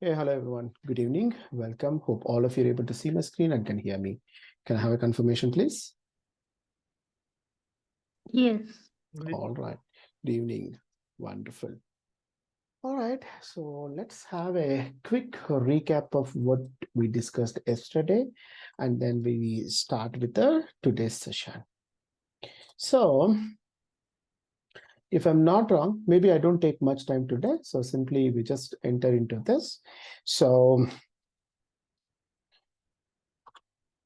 Hey, hello everyone. Good evening. Welcome. Hope all of you are able to see my screen and can hear me. Can I have a confirmation, please? Yes. All right. Good evening. Wonderful. All right. So let's have a quick recap of what we discussed yesterday, and then we start with the today's session. So, if I'm not wrong, maybe I don't take much time today. So simply we just enter into this. So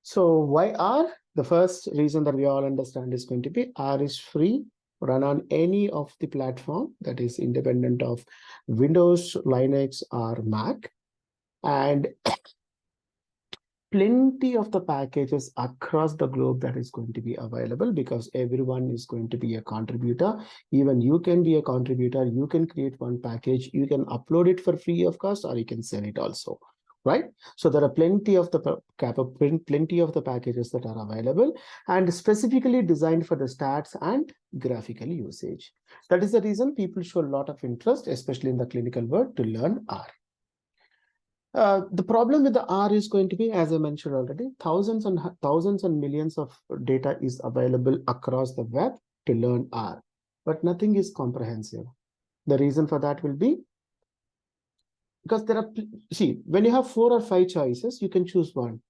So why R? The first reason that we all understand is going to be R is free, run on any of the platform that is independent of Windows, Linux, or Mac. And plenty of the packages across the globe that is going to be available because everyone is going to be a contributor. Even you can be a contributor. You can create one package. You can upload it for free of cost, or you can sell it also, right? So there are plenty of the packages that are available and specifically designed for the stats and graphical usage. That is the reason people show a lot of interest, especially in the clinical world, to learn R. The problem with the R is going to be, as I mentioned already, thousands and millions of data is available across the web to learn R, but nothing is comprehensive. The reason for that will be because see, when you have 4 or 5 choices, you can choose one.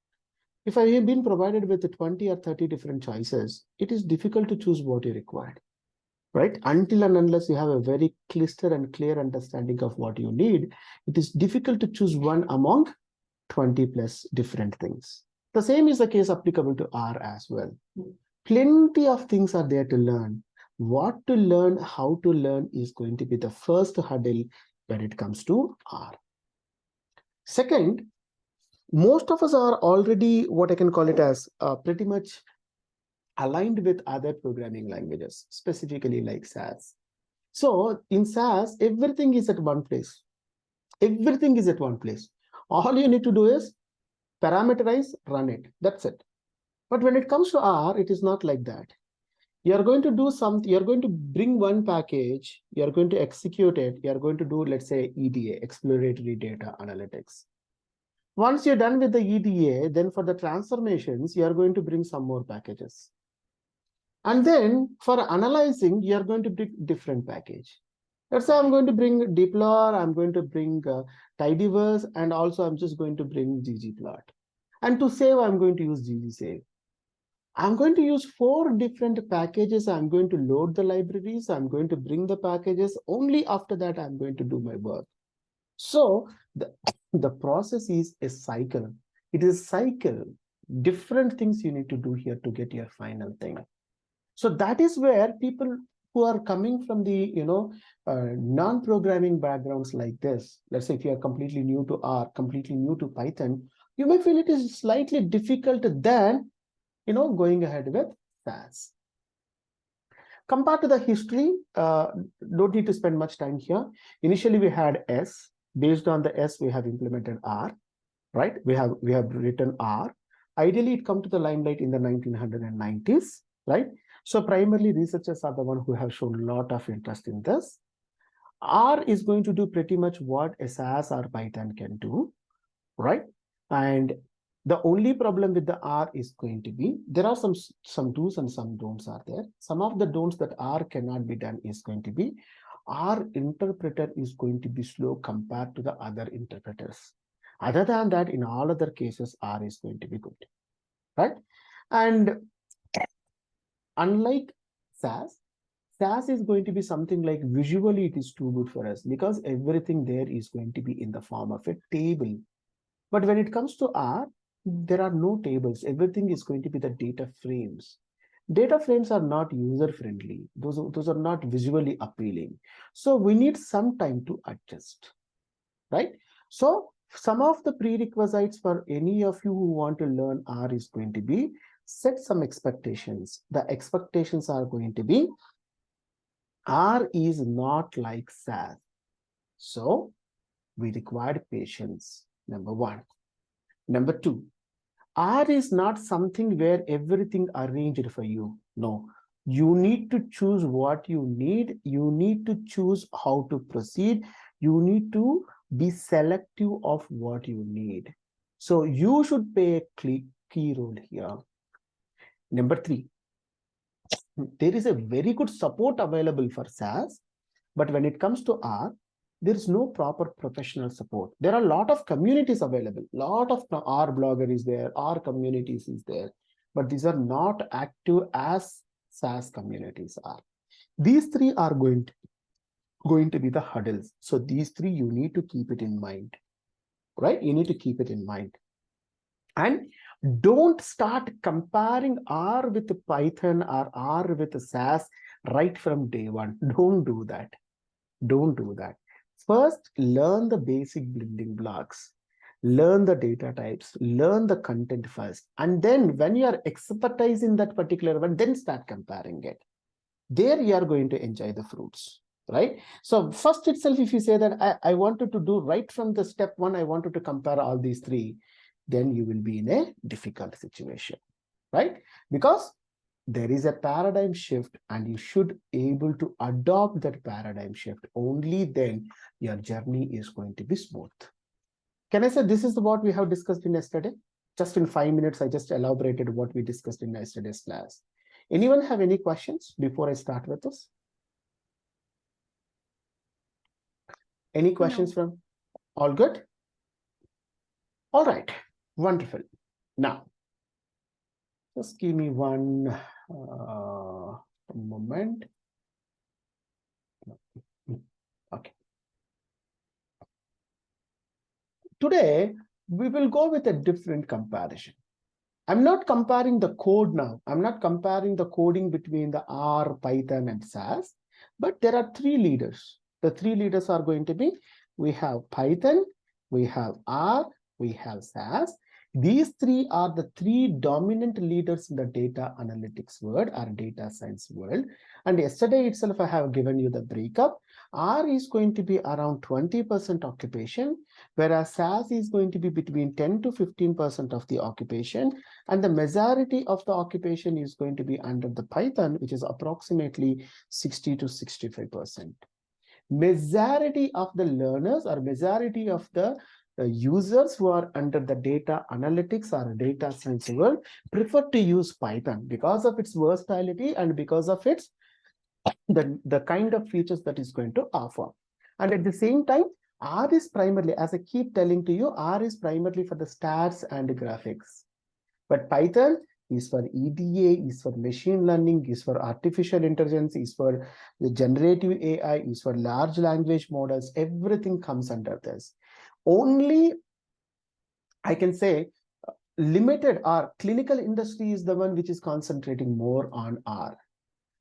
If I have been provided with 20 or 30 different choices, it is difficult to choose what you require, right? Until and unless you have a very clear and clear understanding of what you need, it is difficult to choose one among 20 plus different things. The same is the case applicable to R as well. Plenty of things are there to learn. What to learn, how to learn is going to be the first hurdle when it comes to R. Second, most of us are already what I can call it as pretty much aligned with other programming languages, specifically like SAS. So in SAS, everything is at one place. Everything is at one place. All you need to do is parameterize, run it. That's it. But when it comes to R, it is not like that. You're going to do something, you're going to bring one package, you're going to execute it, you're going to do, let's say, EDA, exploratory data analytics. Once you're done with the EDA, then for the transformations, you're going to bring some more packages. And then for analyzing, you're going to bring different package. Let's say I'm going to bring dplyr, I'm going to bring tidyverse, and also I'm just going to bring ggplot. And to save, I'm going to use ggsave. I'm going to use 4 different packages. I'm going to load the libraries. I'm going to bring the packages. Only after that, I'm going to do my work. So the process is a cycle. It is a cycle. Different things you need to do here to get your final thing. So that is where people who are coming from the non-programming backgrounds like this, let's say if you are completely new to R, completely new to Python, you may feel it is slightly difficult than going ahead with SAS. Compared to the history, don't need to spend much time here. Initially, we had S. Based on the S, we have implemented R, right? We have written R. Ideally, it come to the limelight in the 1990s, right? So primarily, researchers are the one who have shown a lot of interest in this. R is going to do pretty much what SAS or Python can do, right? And the only problem with the R is going to be there are some do's and some don'ts are there. Some of the don'ts that R cannot be done is going to be R interpreter is going to be slow compared to the other interpreters. Other than that, in all other cases, R is going to be good, right? And unlike SAS, SAS is going to be something like visually it is too good for us because everything there is going to be in the form of a table. But when it comes to R, there are no tables. Everything is going to be the data frames. Data frames are not user friendly. Those are not visually appealing. So we need some time to adjust, right? So some of the prerequisites for any of you who want to learn R is going to be set some expectations. The expectations are going to be R is not like SAS. So we require patience, number one. Number two, R is not something where everything arranged for you. No, you need to choose what you need. You need to choose how to proceed. You need to Be selective of what you need. So you should play a key role here. Number 3, there is a very good support available for SAS, but when it comes to R, there is no proper professional support. There are a lot of communities available. Lot of R blogger is there, R communities is there, but these are not active as SAS communities are. These 3 are going to be the hurdles. So these 3 you need to keep it in mind, right? You need to keep it in mind. And don't start comparing R with Python or R with SAS right from day one. Don't do that. Don't do that. First, learn the basic building blocks. Learn the data types. Learn the content first. And then when you are expertise in that particular one, then start comparing it. There you are going to enjoy the fruits, right? So first itself, if you say that I wanted to do right from the step 1, I wanted to compare all these 3, then you will be in a difficult situation, right? Because there is a paradigm shift and you should able to adopt that paradigm shift. Only then your journey is going to be smooth. Can I say this is what we have discussed in yesterday? Just in 5 minutes, I just elaborated what we discussed in yesterday's class. Anyone have any questions before I start with this? Any questions from all good? All right, wonderful. Now, just give me one moment. Okay. Today, we will go with a different comparison. I'm not comparing the code now. I'm not comparing the coding between the R, Python, and SAS, but there are 3 leaders. The 3 leaders are going to be, we have Python, we have R, we have SAS. These 3 are the 3 dominant leaders in the data analytics world or data science world. And yesterday itself, I have given you the breakup. R is going to be around 20% occupation, whereas SAS is going to be between 10 to 15% of the occupation. And the majority of the occupation is going to be under the Python, which is approximately 60 to 65%. Majority of the learners or majority of the users who are under the data analytics or data science world prefer to use Python because of its versatility and because of its the kind of features that is going to offer. And at the same time, R is primarily, as I keep telling to you, R is primarily for the stats and graphics. But Python is for EDA, is for machine learning, is for artificial intelligence, is for the generative AI, is for large language models. Everything comes under this. Only, I can say, limited or clinical industry is the one which is concentrating more on R.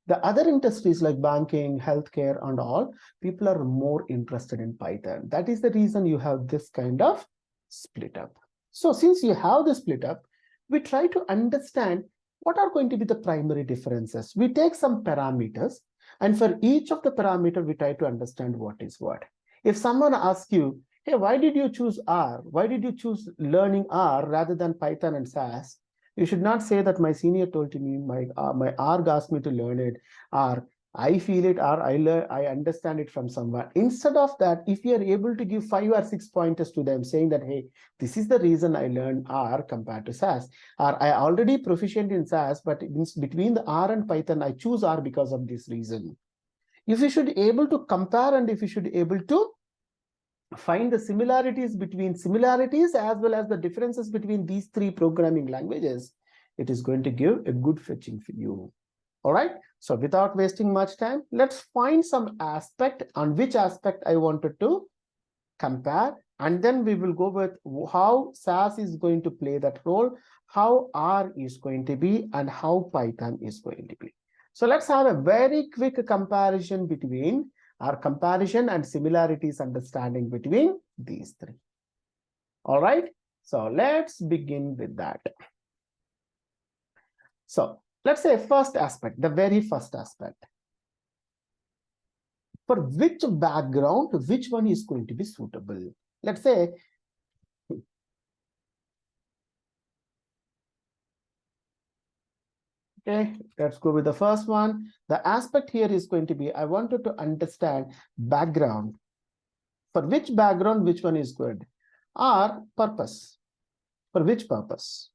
The other industries like banking, healthcare, and all, people are more interested in Python. That is the reason you have this kind of split up. So since you have the split up, we try to understand what are going to be the primary differences. We take some parameters, and for each of the parameter, we try to understand what is what. If someone asks you, hey, why did you choose R? Why did you choose learning R rather than Python and SAS? You should not say that my senior told to me, my R asked me to learn it, or I feel it, or I understand it from someone. Instead of that, if you are able to give 5 or 6 pointers to them saying that, hey, this is the reason I learned R compared to SAS, or I already proficient in SAS, but between the R and Python, I choose R because of this reason. If you should able to compare and if you should able to find the similarities as well as the differences between these 3 programming languages, it is going to give a good fetching for you. All right. So without wasting much time, let's find some aspect on which aspect I wanted to compare. And then we will go with how SAS is going to play that role, how R is going to be, and how Python is going to be. So let's have a very quick comparison between our comparison and similarities understanding between these 3. All right. So let's begin with that. So let's say first aspect, the very first aspect. For which background, which one is going to be suitable? Let's say, okay, let's go with the first one. The aspect here is going to be, I wanted to understand background For which background, which one is good? Or purpose. For which purpose?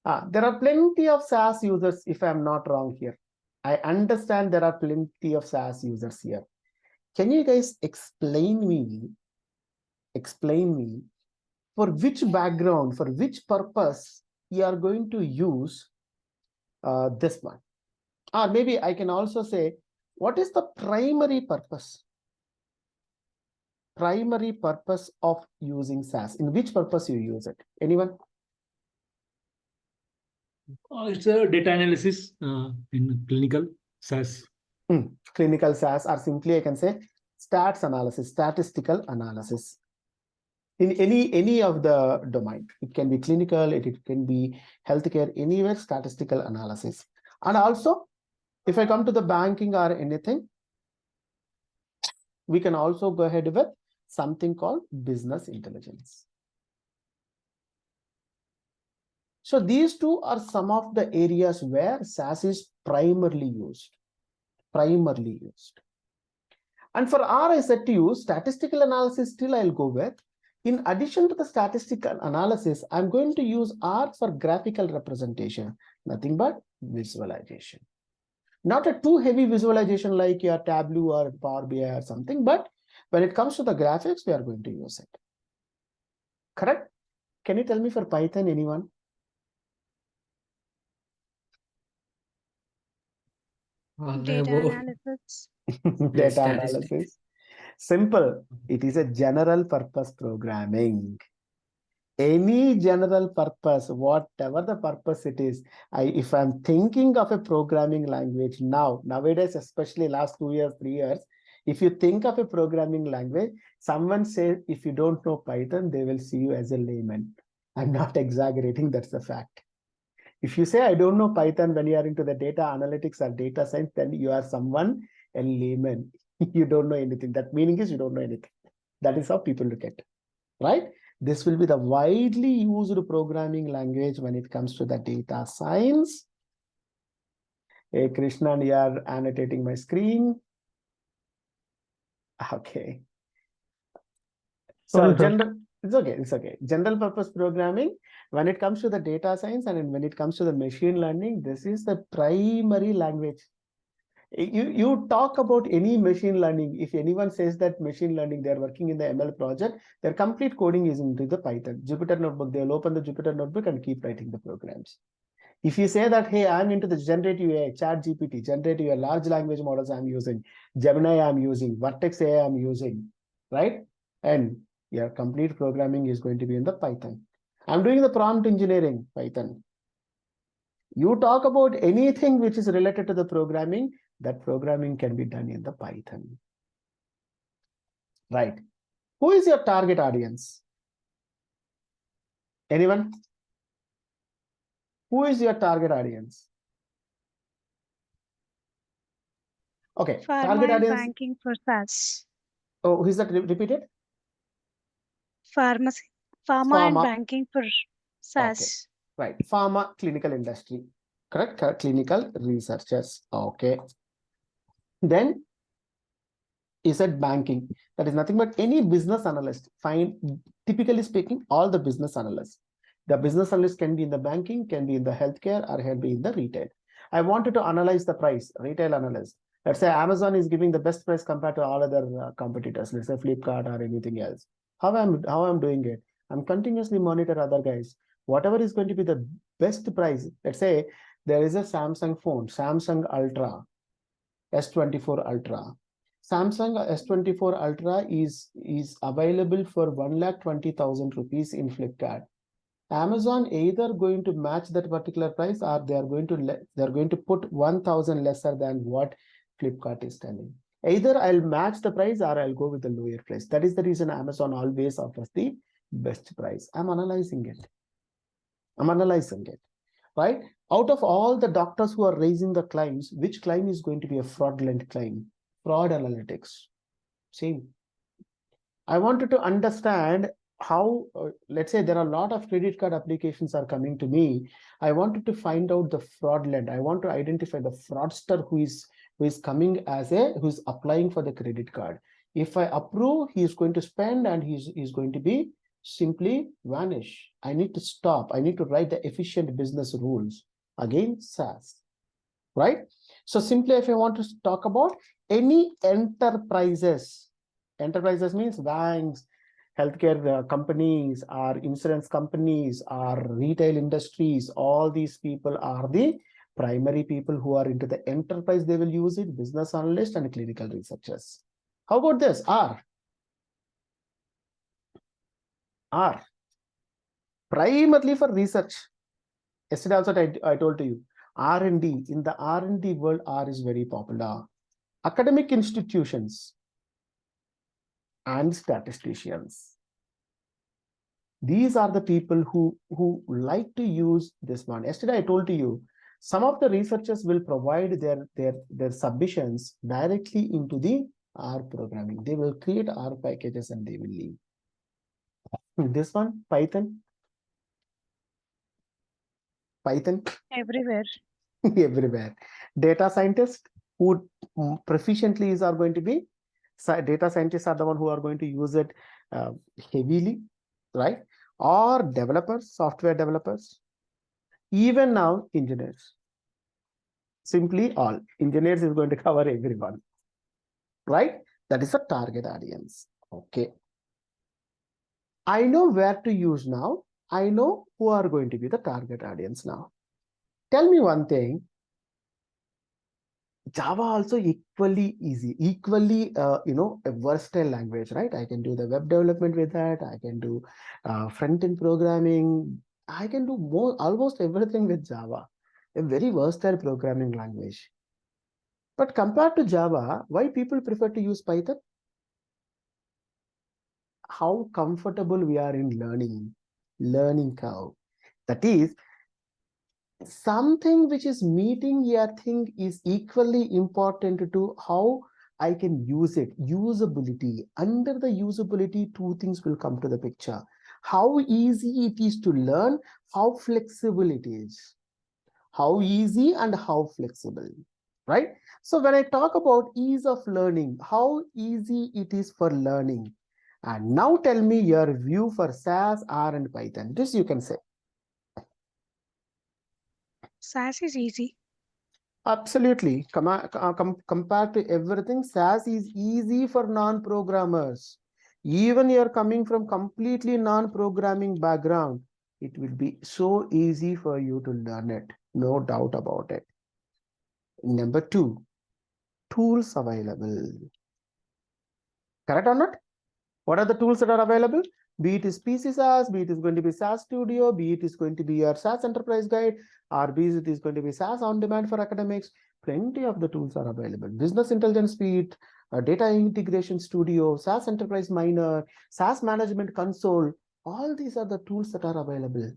There are plenty of SAS users, if I'm not wrong here. I understand there are plenty of SAS users here. Can you guys explain me for which background, for which purpose you are going to use this one? Or maybe I can also say, what is the primary purpose? Primary purpose of using SAS. In which purpose you use it? Anyone? It's a data analysis in clinical SAS. Clinical SAS, or simply I can say stats analysis, statistical analysis. In any of the domain. It can be clinical, it can be healthcare, anywhere statistical analysis. And also, if I come to the banking or anything, we can also go ahead with something called business intelligence. So these two are some of the areas where SAS is primarily used. And for R, I said to you, statistical analysis still I'll go with. In addition to the statistical analysis, I'm going to use R for graphical representation, nothing but visualization. Not a too heavy visualization like your Tableau or Power BI or something, but when it comes to the graphics, we are going to use it. Correct? Can you tell me for Python, anyone? Data analysis. Data analysis. Simple. It is a general purpose programming. Any general purpose, whatever the purpose it is. If I'm thinking of a programming language nowadays, especially last 2 years, 3 years, if you think of a programming language, someone says, if you don't know Python, they will see you as a layman. I'm not exaggerating, that's the fact. If you say, I don't know Python when you are into the data analytics or data science, then you are someone, a layman. You don't know anything. That meaning is you don't know anything. That is how people look at it, right? This will be the widely used programming language when it comes to the data science. Hey, Krishna, you are annotating my screen. Okay. So it's okay. General purpose programming, when it comes to the data science and when it comes to the machine learning, this is the primary language. You talk about any machine learning. If anyone says that machine learning, they're working in the ML project, their complete coding is into the Python. Jupyter Notebook, they'll open the Jupyter Notebook and keep writing the programs. If you say that, hey, I'm into the generative AI, chat GPT, generative AI, large language models I'm using, Gemini I'm using, Vertex AI I'm using, right? And your complete programming is going to be in the Python. I'm doing the prompt engineering, Python. You talk about anything which is related to the programming, that programming can be done in the Python. Right. Who is your target audience? Anyone? Who is your target audience? Okay. Pharma target and audience. banking for SAS. Oh, who is that? Repeated? Pharma and banking for SAS. Okay. Right. Pharma, clinical industry. Correct? Clinical researchers. Okay. Then you said banking. That is nothing but any business analyst. Fine. Typically speaking, all the business analysts. The business analyst can be in the banking, can be in the healthcare, or can be in the retail. I wanted to analyze the price, retail analyst. Let's say Amazon is giving the best price compared to all other competitors, let's say Flipkart or anything else. How I'm doing it? I'm continuously monitor other guys. Whatever is going to be the best price. Let's say there is a Samsung phone, Samsung Ultra, S24 Ultra. Samsung S24 Ultra is available for 1,20,000 rupees in Flipkart. Amazon either going to match that particular price or they are going to put 1,000 lesser than what Flipkart is telling. Either I'll match the price or I'll go with the lower price. That is the reason Amazon always offers the best price. I'm analyzing it, right? Out of all the doctors who are raising the claims, which claim is going to be a fraudulent claim? Fraud analytics. Same. I wanted to understand how, let's say there are a lot of credit card applications are coming to me. I wanted to find out the fraudulent. I want to identify the fraudster who is coming as who's applying for the credit card. If I approve, he is going to spend and he's going to be simply vanish. I need to stop. I need to write the efficient business rules. Again, SAS, right? So simply if I want to talk about any enterprises means banks, healthcare companies, or insurance companies, or retail industries, all these people are the primary people who are into the enterprise. They will use it, business analyst and clinical researchers. How about this? R. Primarily for research. Yesterday also I told to you, R&D. In the R&D world, R is very popular. Academic institutions and statisticians. These are the people who like to use this one. Yesterday I told to you, some of the researchers will provide their submissions directly into the R programming. They will create R packages and they will leave. This one, Python. Everywhere. Everywhere. Data scientists who proficiently are going to be, data scientists are the one who are going to use it heavily, right? Or developers, software developers, even now engineers. Simply all engineers is going to cover everyone, right? That is a target audience. Okay. I know where to use now. I know who are going to be the target audience now. Tell me one thing. Java also equally easy, equally a versatile language, right? I can do the web development with that. I can do front-end programming. I can do almost everything with Java. A very versatile programming language. But compared to Java, why people prefer to use Python? How comfortable we are in learning curve. That is, something which is meeting your thing is equally important to how I can use it. Usability. Under the usability, two things will come to the picture. How easy it is to learn, how flexible it is. How easy and how flexible, right? So when I talk about ease of learning, how easy it is for learning. And now tell me your view for SAS, R, and Python. This you can say. SAS is easy. Absolutely. Compared to everything, SAS is easy for non-programmers. Even you're coming from completely non-programming background, it will be so easy for you to learn it. No doubt about it. Number two, tools available. Correct or not? What are the tools that are available? Be it is PC SAS, be it is going to be SAS Studio, be it is going to be your SAS Enterprise Guide, or be it is going to be SAS On Demand for academics. Plenty of the tools are available. Business Intelligence Suite, Data Integration Studio, SAS Enterprise Miner, SAS Management Console. All these are the tools that are available.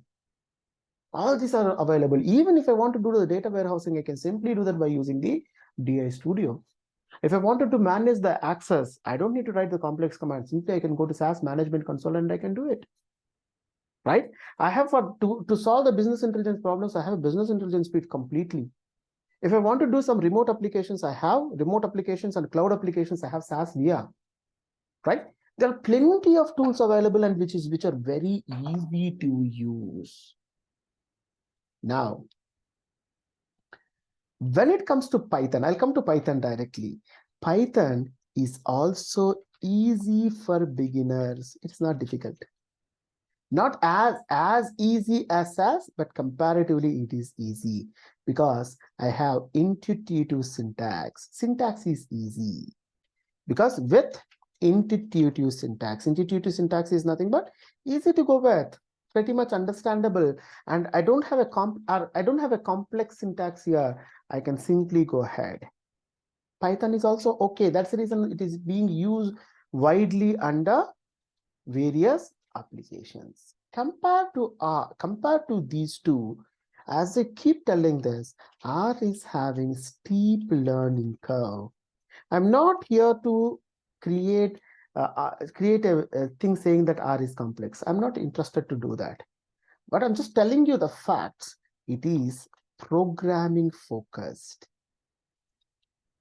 All these are available. Even if I want to do the data warehousing, I can simply do that by using the DI Studio. If I wanted to manage the access, I don't need to write the complex commands. Simply, I can go to SAS Management Console and I can do it. Right? I have to solve the business intelligence problems, I have a business intelligence suite completely. If I want to do some remote applications, I have remote applications and cloud applications. I have SAS VR. Right? There are plenty of tools available and which are very easy to use. Now, when it comes to Python, I'll come to Python directly. Python is also easy for beginners. It's not difficult. Not as easy as SAS, but comparatively it is easy because I have intuitive syntax. Syntax is easy because with intuitive syntax is nothing but easy to go with, pretty much understandable, and I don't have a complex syntax here. I can simply go ahead. Python is also okay. That's the reason it is being used widely under various applications. Compared to these two, as I keep telling this, R is having steep learning curve. I'm not here to create a thing saying that R is complex. I'm not interested to do that. But I'm just telling you the facts. It is programming focused.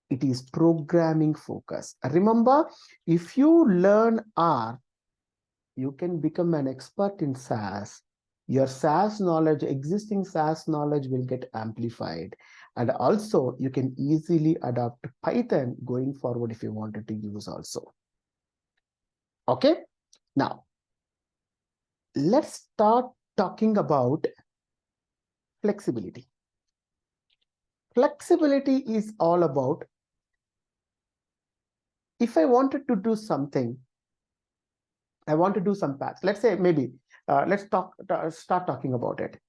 It is programming focus. Remember, if you learn R, you can become an expert in SAS. Your SAS knowledge, existing SAS knowledge will get amplified. And also you can easily adopt Python going forward if you wanted to use also. Okay, now let's start talking about flexibility. Flexibility is all about, if I wanted to do something, I want to do some paths. Let's say maybe let's start talking about it.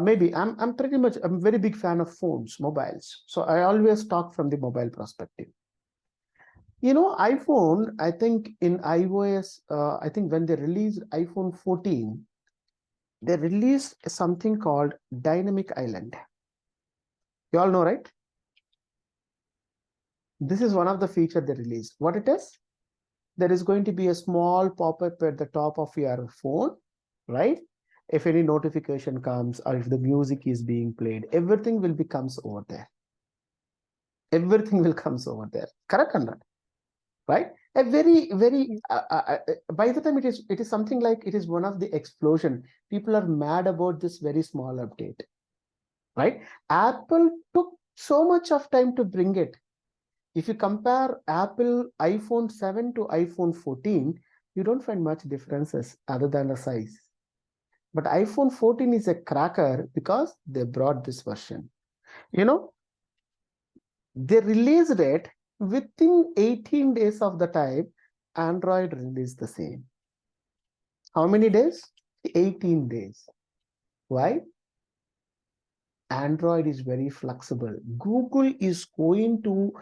Maybe I'm a very big fan of phones, mobiles. So I always talk from the mobile perspective. You know, iPhone, I think in iOS, I think when they released iPhone 14, they released something called Dynamic Island. You all know, right? This is one of the features they released. What it is? There is going to be a small pop-up at the top of your phone, right? If any notification comes or if the music is being played, everything will becomes over there. Everything will comes over there. Correct or not? Right? A very by the time it is something like it is one of the explosion. People are mad about this very small update, right? Apple took so much of time to bring it. If you compare Apple iPhone 7 to iPhone 14, you don't find much differences other than the size. But iPhone 14 is a cracker because they brought this version. You know, they released it within 18 days of the time. Android released the same. How many days? 18 days. Why? Android is very flexible. Google is going to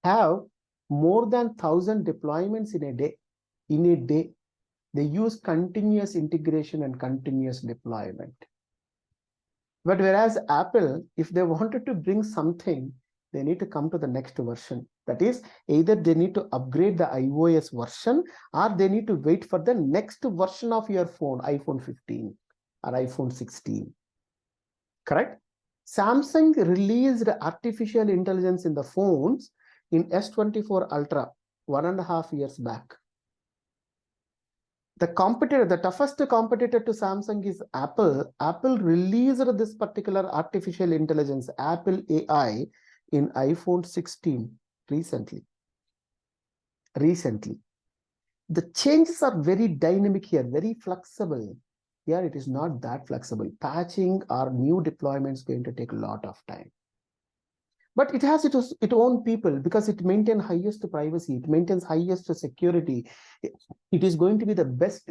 have more than 1,000 deployments in a day. In a day, they use continuous integration and continuous deployment. But whereas Apple, if they wanted to bring something, they need to come to the next version. That is, either they need to upgrade the iOS version or they need to wait for the next version of your phone, iPhone 15 or iPhone 16. Correct? Samsung released artificial intelligence in the phones in S24 Ultra 1.5 years back. The competitor, the toughest competitor to Samsung is Apple. Apple released this particular artificial intelligence, Apple AI, in iPhone 16 recently. The changes are very dynamic here, very flexible. Here it is not that flexible. Patching or new deployments going to take a lot of time. But it has its own people because it maintains highest privacy, it maintains highest security. It is going to be the best,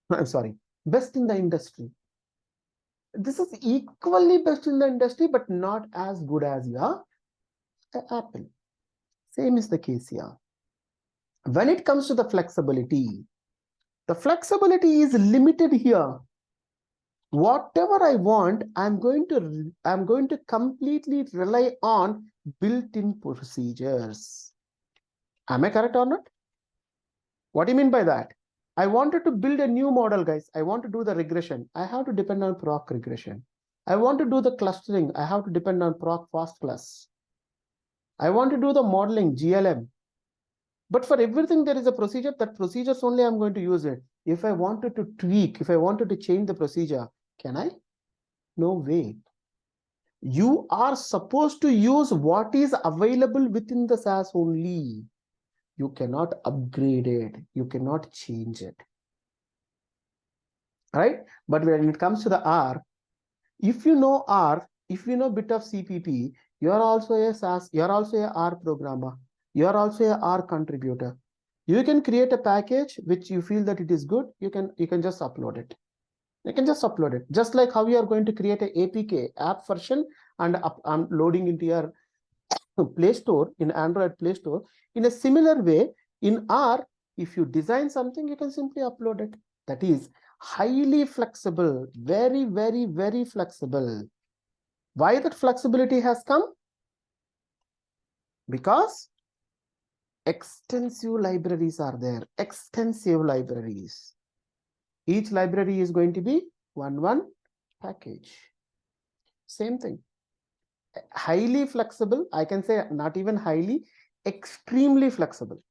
I'm sorry, best in the industry. This is equally best in the industry, but not as good as your Apple. Same is the case here. When it comes to the flexibility is limited here. Whatever I want, I'm going to completely rely on built-in procedures. Am I correct or not? What do you mean by that? I wanted to build a new model, guys. I want to do the regression. I have to depend on proc regression. I want to do the clustering. I have to depend on proc fast class. I want to do the modeling, GLM. But for everything, there is a procedure. That procedures only I'm going to use it. If I wanted to tweak, if I wanted to change the procedure, can I? No way. You are supposed to use what is available within the SAS only. You cannot upgrade it. You cannot change it. Right? But when it comes to the R, if you know R, if you know a bit of CPP, you are also a SAS, you are also a R programmer. You are also a R contributor. You can create a package which you feel that it is good. You can just upload it. You can just upload it. Just like how you are going to create an APK app version and loading into your Play Store, in Android Play Store. In a similar way, in R, if you design something, you can simply upload it. That is highly flexible, very, very, very flexible. Why that flexibility has come? Because extensive libraries are there, extensive libraries. Each library is going to be one package. Same thing. highly flexible. I can say not even highly, extremely flexible.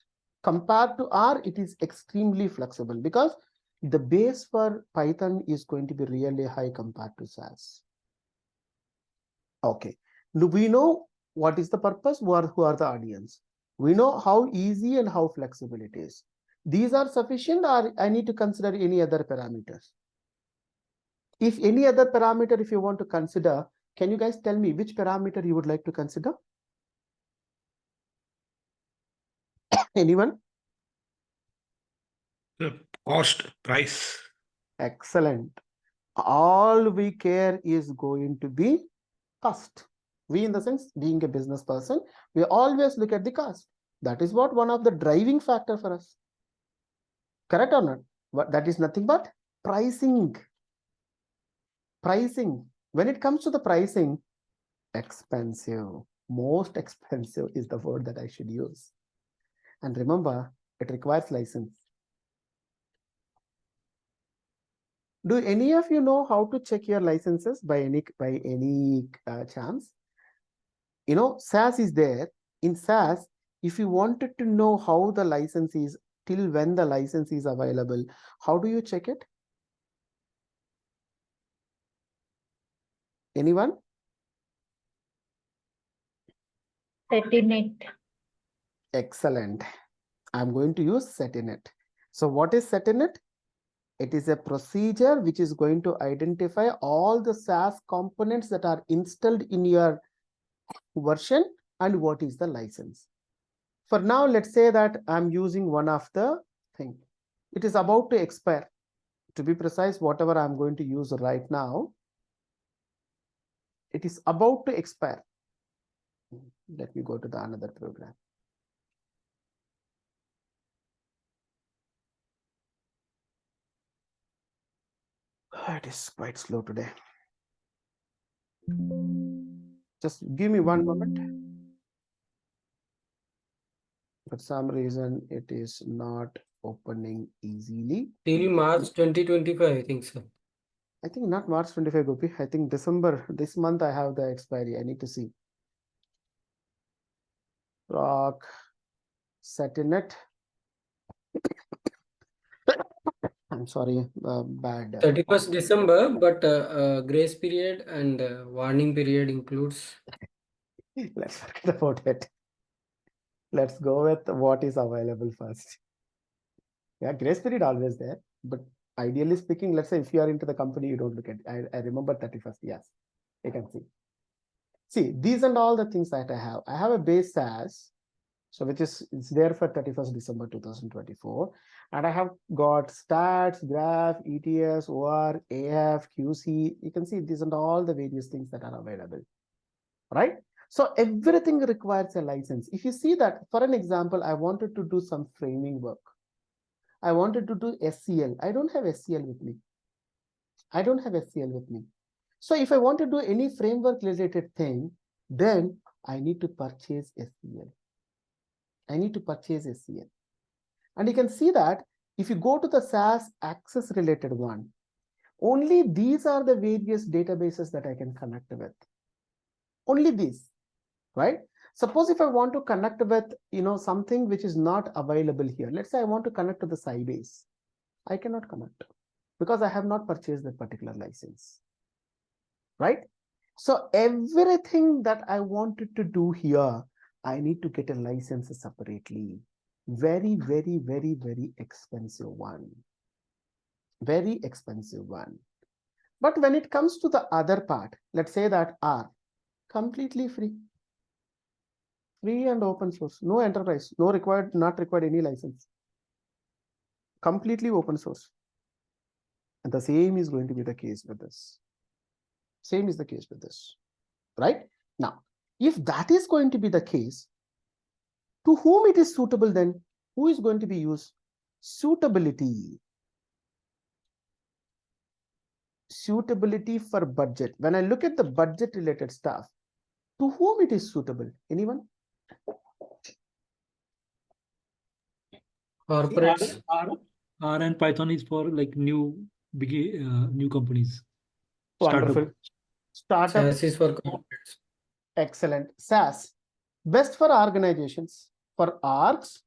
Compared to R, it is extremely flexible because the base for Python is going to be really high compared to SAS. Okay. Do we know what is the purpose? Who are the audience? We know how easy and how flexible it is. These are sufficient, or I need to consider any other parameters? If any other parameter, if you want to consider, can you guys tell me which parameter you would like to consider? Anyone? The cost, price. Excellent. All we care is going to be cost. We, in the sense, being a business person, we always look at the cost. That is what one of the driving factor for us. Correct or not? But that is nothing but pricing. Pricing. When it comes to the pricing, expensive. Most expensive is the word that I should use. And remember, it requires license. Do any of you know how to check your licenses by any chance? You know, SAS is there. In SAS, if you wanted to know how the license is, till when the license is available, how do you check it? Anyone? Setinet. Excellent. I'm going to use Setinet. So what is Setinet? It is a procedure which is going to identify all the SAS components that are installed in your version and what is the license. For now, let's say that I'm using one of the thing. It is about to expire. To be precise, whatever I'm going to use right now, it is about to expire. Let me go to the another program. It is quite slow today. Just give me one moment. For some reason, it is not opening easily. Till March 2025, I think so. I think not March 25, Gopi. I think December. This month I have the expiry. I need to see. Rock, Setinet. I'm sorry, bad. 31st December, but grace period and warning period includes. Let's forget about it. Let's go with what is available first. Yeah, grace period always there, but ideally speaking, let's say if you are into the company, you don't look at it. I remember 31st. Yes, you can see. See, these and all the things that I have. I have a base SAS, so which is it's there for 31st December 2024, and I have got stats, graph, ETS, OR, AF, QC. You can see these and all the various things that are available, right? So everything requires a license. If you see that, for an example, I wanted to do some framing work. I wanted to do SCL. I don't have SCL with me. I don't have SCL with me. So if I want to do any framework related thing, then I need to purchase SCL. I need to purchase SCL. And you can see that if you go to the SAS access related one, only these are the various databases that I can connect with. Only these, right? Suppose if I want to connect with, something which is not available here. Let's say I want to connect to the Sybase. I cannot connect because I have not purchased that particular license, right? So everything that I wanted to do here, I need to get a license separately. Very, very, very, very expensive one. Very expensive one. But when it comes to the other part, let's say that R, completely free. Free and open source, no enterprise, not required any license. Completely open source. And the same is going to be the case with this. Same is the case with this, right? Now, if that is going to be the case, to whom it is suitable then? Who is going to be used? Suitability. Suitability for budget. When I look at the budget related stuff, to whom it is suitable? Anyone? Corporates. R and Python is for like new companies. Wonderful. Startup. SAS is for corporates. Excellent. SAS, best for organizations, for orgs,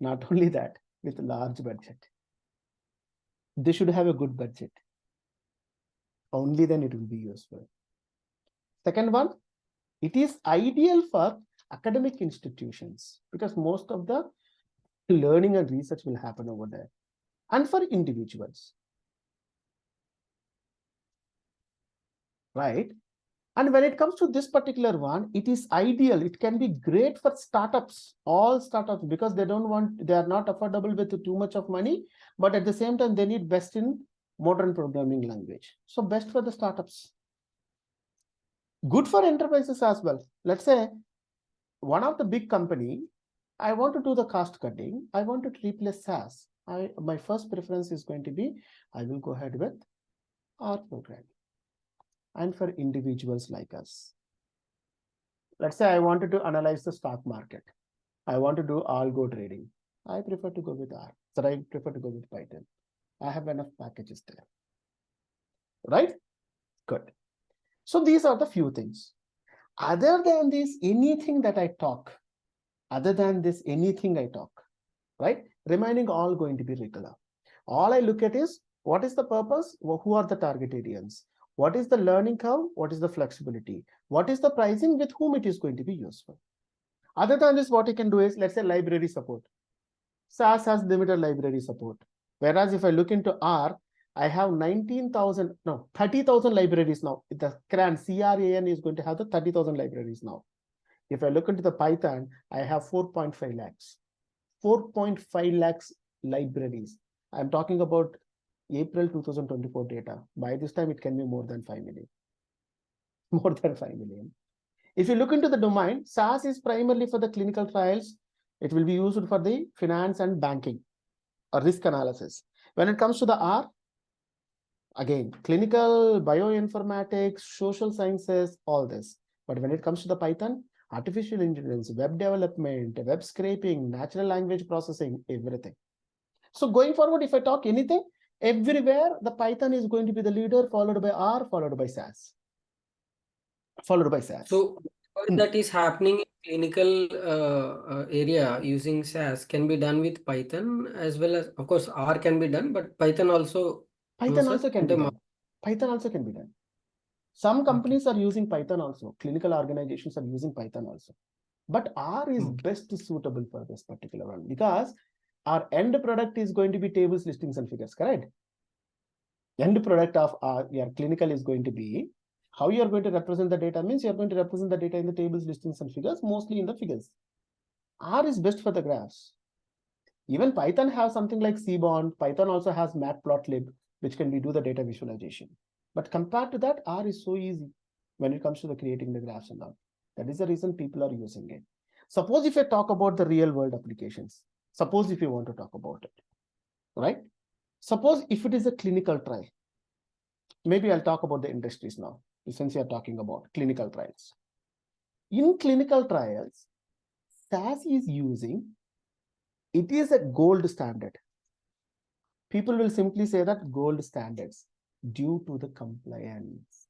not only that, with large budget. They should have a good budget. Only then it will be useful. Second one, it is ideal for academic institutions because most of the learning and research will happen over there. And for individuals, right? And when it comes to this particular one, it is ideal. It can be great for startups, all startups, because they are not affordable with too much of money, but at the same time, they need best in modern programming language. So best for the startups. Good for enterprises as well. Let's say one of the big company, I want to do the cost cutting. I want to replace SAS. My first preference is going to be, I will go ahead with R programming. And for individuals like us, let's say I wanted to analyze the stock market. I want to do algo trading. I prefer to go with R. So I prefer to go with Python. I have enough packages there. Right? Good. So these are the few things. Other than this, anything that I talk, right? Remaining all going to be regular. All I look at is, what is the purpose? Who are the target audience? What is the learning curve? What is the flexibility? What is the pricing? With whom it is going to be useful? Other than this, what you can do is, let's say library support. SAS has limited library support. Whereas if I look into R, I have 30,000 libraries now. The CRAN is going to have the 30,000 libraries now. If I look into the Python, I have 4.5 lakhs. 4.5 lakhs libraries. I'm talking about April 2024 data. By this time, it can be more than 5 million. More than 5 million. If you look into the domain, SAS is primarily for the clinical trials. It will be used for the finance and banking or risk analysis. When it comes to the R, again, clinical, bioinformatics, social sciences, all this. But when it comes to the Python, artificial intelligence, web development, web scraping, natural language processing, everything. So going forward, if I talk anything, everywhere the Python is going to be the leader, followed by R, followed by SAS. So that is happening in clinical area using SAS can be done with Python as well as, of course, R can be done, but Python also. Python also can be done. Python also can be done. Some companies are using Python also. Clinical organizations are using Python also. But R is best suitable for this particular one because our end product is going to be tables, listings, and figures, correct? End product of your clinical is going to be how you are going to represent the data means you are going to represent the data in the tables, listings, and figures, mostly in the figures. R is best for the graphs. Even Python has something like Cbond. Python also has matplotlib, which can do the data visualization. But compared to that, R is so easy when it comes to the creating the graphs and all. That is the reason people are using it. Suppose if I talk about the real world applications, suppose if you want to talk about it, right? Suppose if it is a clinical trial, maybe I'll talk about the industries now, since you're talking about clinical trials. In clinical trials, SAS is using, it is a gold standard. People will simply say that gold standards due to the compliance.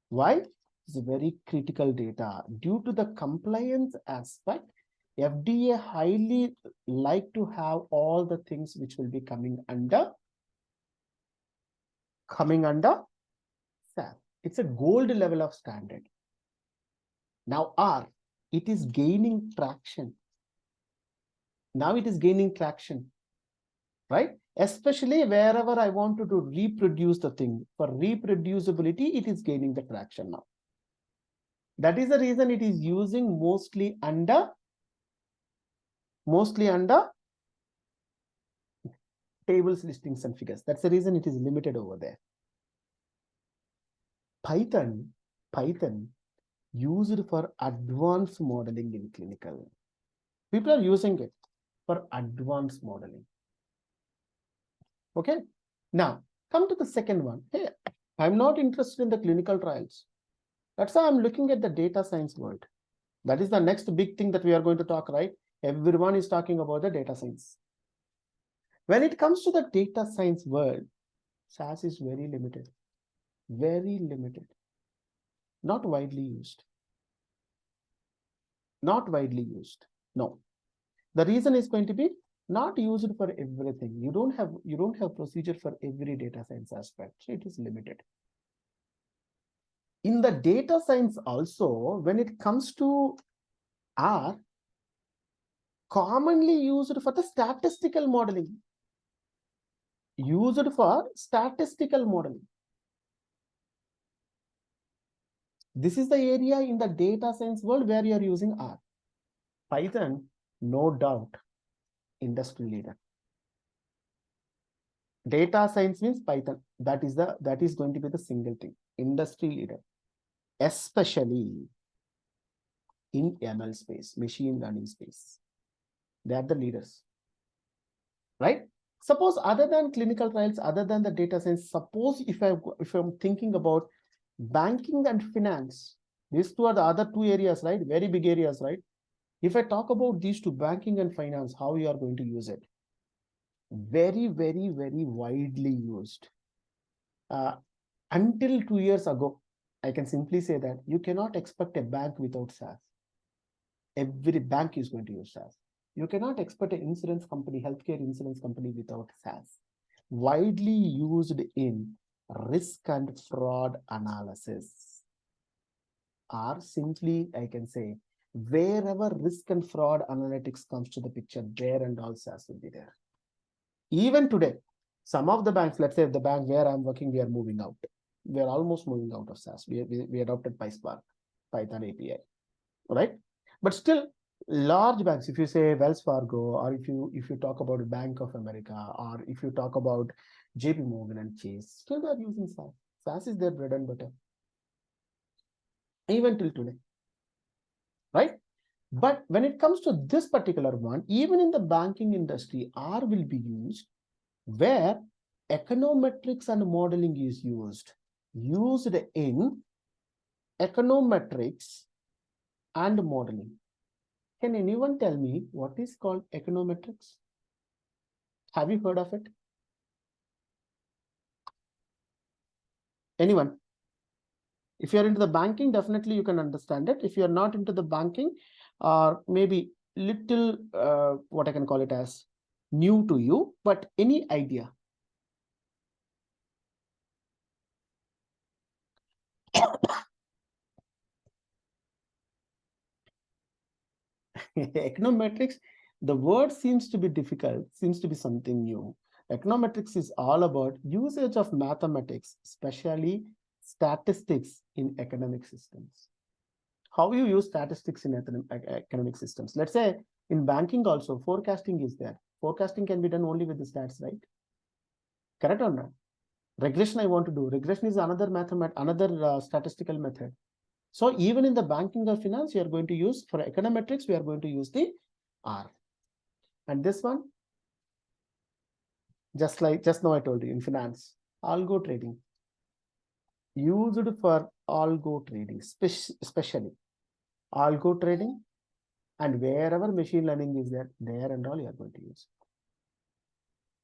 Why? It's very critical data. Due to the compliance aspect, FDA highly like to have all the things which will be coming under SAS. It's a gold level of standard. Now R, it is gaining traction. Right? Especially wherever I want to reproduce the thing. For reproducibility, it is gaining the traction now. That is the reason it is using mostly under tables, listings, and figures. That's the reason it is limited over there. Python used for advanced modeling in clinical. People are using it for advanced modeling. Okay. Now, come to the second one. Hey, I'm not interested in the clinical trials. That's why I'm looking at the data science world. That is the next big thing that we are going to talk, right? Everyone is talking about the data science. When it comes to the data science world, SAS is very limited, not widely used. Not widely used. No. The reason is going to be not used for everything. You don't have procedure for every data science aspect. So it is limited. In the data science also, when it comes to R, commonly used for the statistical modeling. Used for statistical modeling. This is the area in the data science world where you are using R. Python, no doubt, industry leader. Data science means Python. That is going to be the single thing. Industry leader, especially in ML space, machine learning space. They are the leaders, right? Suppose other than clinical trials, other than the data science, suppose if I'm thinking about banking and finance, these two are the other two areas, right? Very big areas, right? If I talk about these two, banking and finance, how you are going to use it? Very, very, very widely used. Until 2 years ago, I can simply say that you cannot expect a bank without SAS. Every bank is going to use SAS. You cannot expect an insurance company, healthcare insurance company without SAS. Widely used in risk and fraud analysis. Or simply, I can say, wherever risk and fraud analytics comes to the picture, there and all SAS will be there. Even today, some of the banks, let's say the bank where I'm working, we are moving out. We are almost moving out of SAS. We adopted PySpark, Python API, right? But still, large banks, if you say Wells Fargo, or if you talk about Bank of America, or if you talk about JP Morgan and Chase, still they are using SAS. SAS is their bread and butter. Even till today, right? But when it comes to this particular one, even in the banking industry, R will be used where econometrics and modeling is used in econometrics and modeling. Can anyone tell me what is called econometrics? Have you heard of it? Anyone? If you're into the banking, definitely you can understand it. If you're not into the banking, or maybe little, what I can call it as new to you, but any idea? Econometrics, the word seems to be difficult, seems to be something new. Econometrics is all about usage of mathematics, especially statistics in economic systems. How you use statistics in economic systems? Let's say in banking also, forecasting is there. Forecasting can be done only with the stats, right? Correct or not? Regression I want to do. Regression is another statistical method. So even in the banking or finance, you are going to use, for econometrics, we are going to use the R. And this one, just now I told you, in finance, algo trading. Used for algo trading, especially algo trading, and wherever machine learning is there and all you are going to use.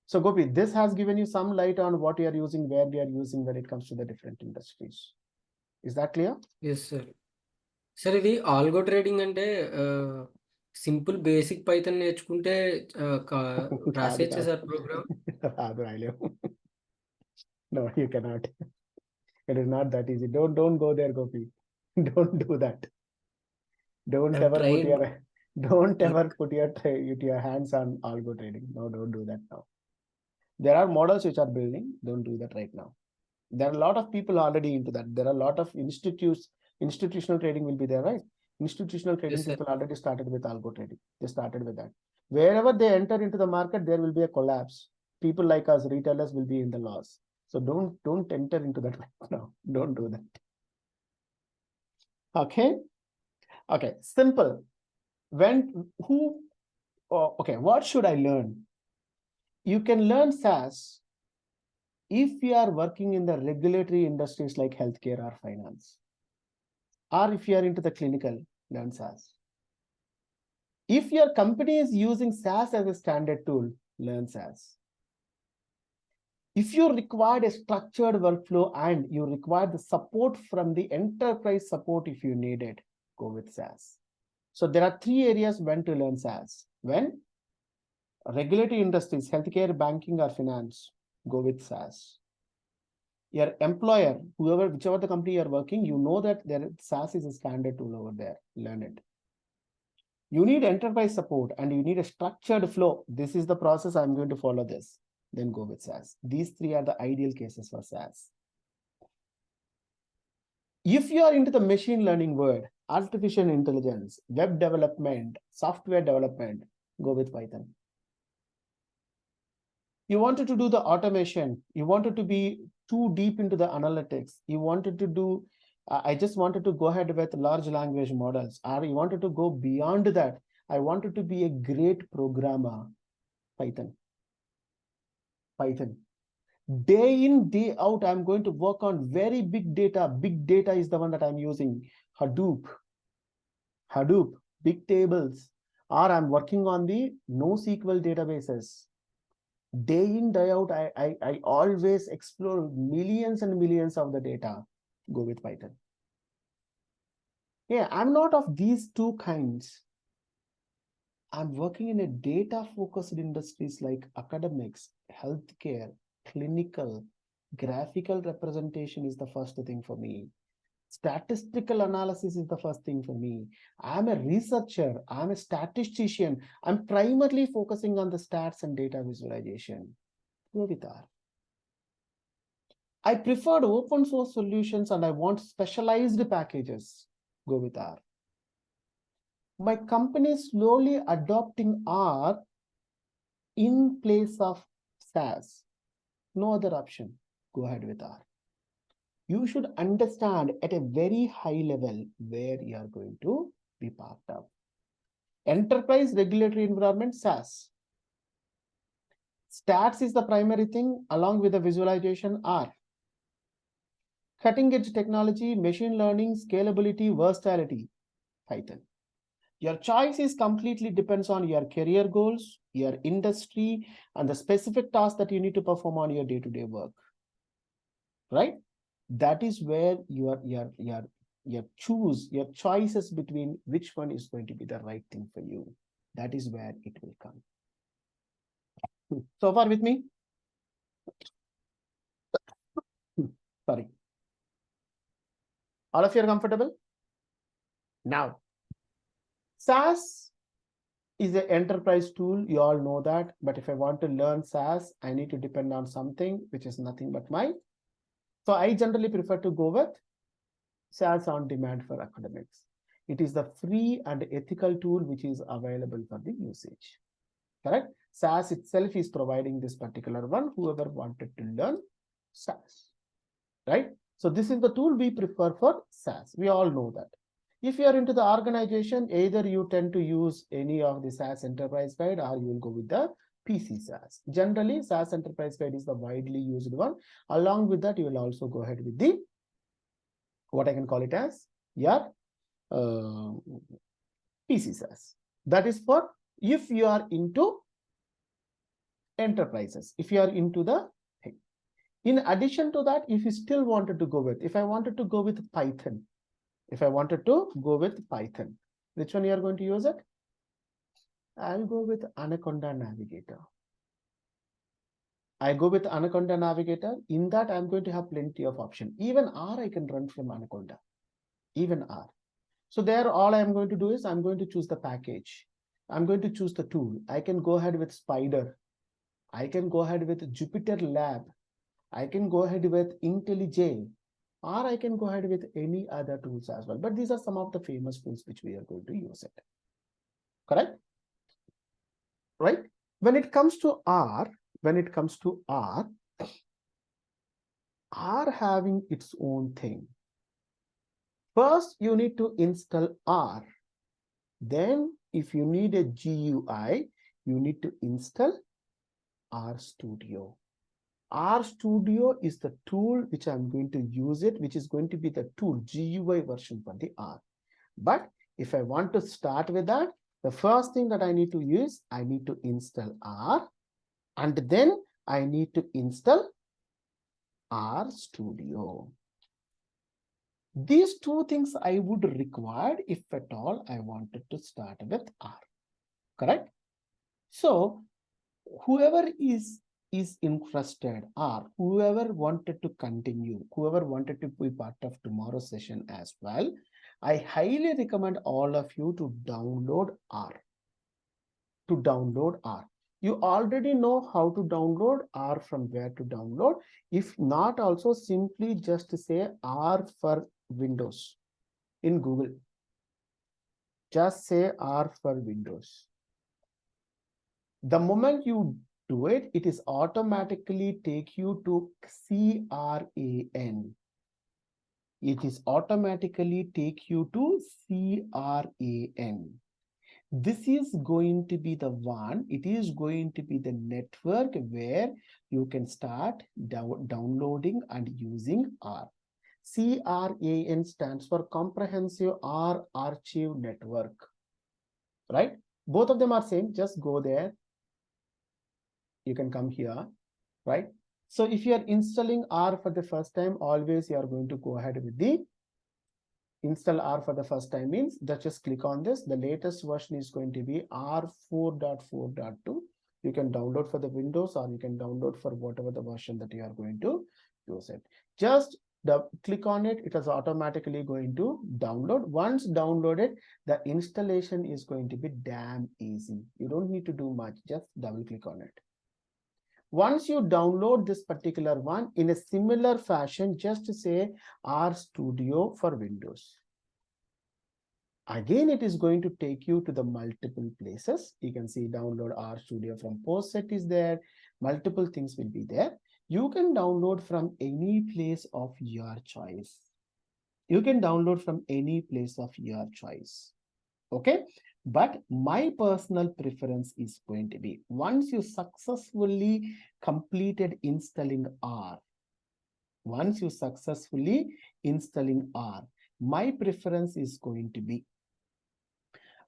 So Gopi, this has given you some light on what you are using, where we are using when it comes to the different industries. Is that clear? Yes, sir. Sir, ఇది algo trading అంటే simple basic Python నేర్చుకుంటే రాసేచ్చా sir program? No, you cannot. It is not that easy. Don't go there, Gopi. Don't do that. Don't ever put your hands on algo trading. No, don't do that now. There are models which are building. Don't do that right now. There are a lot of people already into that. There are a lot of institutional trading will be there, right? Institutional trading people already started with algo trading. They started with that. Wherever they enter into the market, there will be a collapse. People like us, retailers, will be in the loss. So don't enter into that right now. Don't do that. Okay, simple. What should I learn? You can learn SAS if you are working in the regulatory industries like healthcare or finance, or if you are into the clinical, learn SAS. If your company is using SAS as a standard tool, learn SAS. If you require a structured workflow and you require the support from the enterprise support, if you need it, go with SAS. So there are three areas when to learn SAS. When regulatory industries, healthcare, banking, or finance, go with SAS. Your employer, whichever the company you're working, you know that SAS is a standard tool over there. Learn it. You need enterprise support and you need a structured flow. This is the process. I'm going to follow this. Then go with SAS. These three are the ideal cases for SAS. If you are into the machine learning world, artificial intelligence, web development, software development, go with Python. You wanted to do the automation. You wanted to be too deep into the analytics. You wanted to do, I just wanted to go ahead with large language models. Or you wanted to go beyond that. I wanted to be a great programmer. Python. Python. Day in, day out, I'm going to work on very big data. Big data is the one that I'm using. Hadoop, big tables. Or I'm working on the NoSQL databases. Day in, day out, I always explore millions and millions of the data. Go with Python. Yeah, I'm not of these two kinds. I'm working in a data-focused industries like academics, healthcare, clinical, graphical representation is the first thing for me. Statistical analysis is the first thing for me. I'm a researcher. I'm a statistician. I'm primarily focusing on the stats and data visualization. Go with R. I preferred open source solutions and I want specialized packages. Go with R. My company is slowly adopting R in place of SAS. No other option. Go ahead with R. You should understand at a very high level where you are going to be parked up. Enterprise regulatory environment, SAS. Stats is the primary thing along with the visualization, R. Cutting edge technology, machine learning, scalability, versatility, Python. Your choice is completely depends on your career goals, your industry, and the specific task that you need to perform on your day-to-day work. Right? That is where your choices between which one is going to be the right thing for you. That is where it will come. So far with me? Sorry. All of you are comfortable? Now, SAS is an enterprise tool. You all know that. But if I want to learn SAS, I need to depend on something which is nothing but my. So I generally prefer to go with SAS on demand for academics. It is the free and ethical tool which is available for the usage. Correct? SAS itself is providing this particular one, whoever wanted to learn SAS. Right? So this is the tool we prefer for SAS. We all know that. If you are into the organization, either you tend to use any of the SAS Enterprise Guide or you will go with the PC SAS. Generally, SAS Enterprise Guide is the widely used one. Along with that, you will also go ahead with the, what I can call it as, your PC SAS. That is for if you are into enterprises, if you are into the thing. In addition to that, if you still wanted to go with, if I wanted to go with Python, which one you are going to use it? I'll go with Anaconda Navigator. I go with Anaconda Navigator. In that, I'm going to have plenty of options. Even R, I can run from Anaconda. Even R. So there, all I'm going to do is I'm going to choose the package. I'm going to choose the tool. I can go ahead with Spider. I can go ahead with Jupyter Lab. I can go ahead with IntelliJ. Or I can go ahead with any other tools as well. But these are some of the famous tools which we are going to use it. Correct? Right? When it comes to R, R having its own thing. First, you need to install R. Then, if you need a GUI, you need to install RStudio. RStudio is the tool which I'm going to use it, which is going to be the tool GUI version for the R. But if I want to start with that, the first thing that I need to use, I need to install R, and then I need to install RStudio. These two things I would require if at all I wanted to start with R, correct? So whoever is interested or whoever wanted to continue, whoever wanted to be part of tomorrow's session as well, I highly recommend all of you to download R. You already know how to download R, from where to download. If not, also simply just say R for Windows in Google. Just say R for Windows. The moment you do it, it is automatically take you to CRAN. It is automatically take you to CRAN. This is going to be the one, it is going to be the network where you can start downloading and using R. CRAN stands for Comprehensive R Archive Network, right? Both of them are same, just go there. You can come here, right? So if you are installing R for the first time, always you are going to go ahead with the install R for the first time means that just click on this. The latest version is going to be R4.4.2. You can download for the Windows or you can download for whatever the version that you are going to use it. Just click on it. It is automatically going to download. Once downloaded, the installation is going to be damn easy. You don't need to do much. Just double click on it. Once you download this particular one, in a similar fashion, just say RStudio for Windows. Again, it is going to take you to the multiple places. You can see download RStudio from PostSet is there. Multiple things will be there. You can download from any place of your choice. You can download from any place of your choice. Okay. But my personal preference is going to be once you successfully completed installing R, my preference is going to be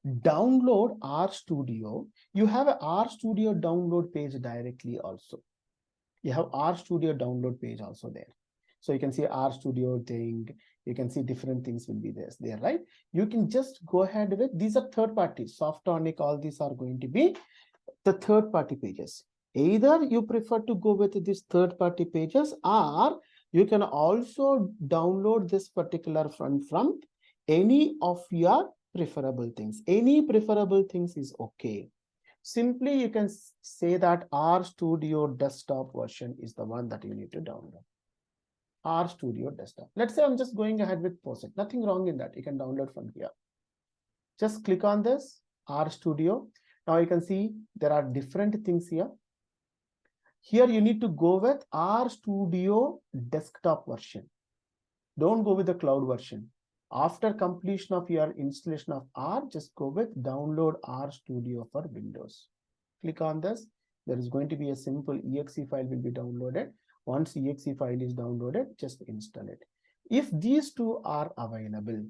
download RStudio. You have a RStudio download page directly also. You have RStudio download page also there. So you can see RStudio thing, you can see different things will be there, right? You can just go ahead with, these are third party, Softonic, all these are going to be the third party pages. Either you prefer to go with these third party pages, or you can also download this particular from any of your preferable things. Any preferable things is okay. Simply you can say that RStudio desktop version is the one that you need to download. RStudio desktop. Let's say I'm just going ahead with PostSet. Nothing wrong in that. You can download from here. Just click on this RStudio. Now you can see there are different things here. Here you need to go with RStudio desktop version. Don't go with the cloud version. After completion of your installation of R, just go with download RStudio for Windows. Click on this. There is going to be a simple exe file will be downloaded. Once exe file is downloaded, just install it. If these two are available,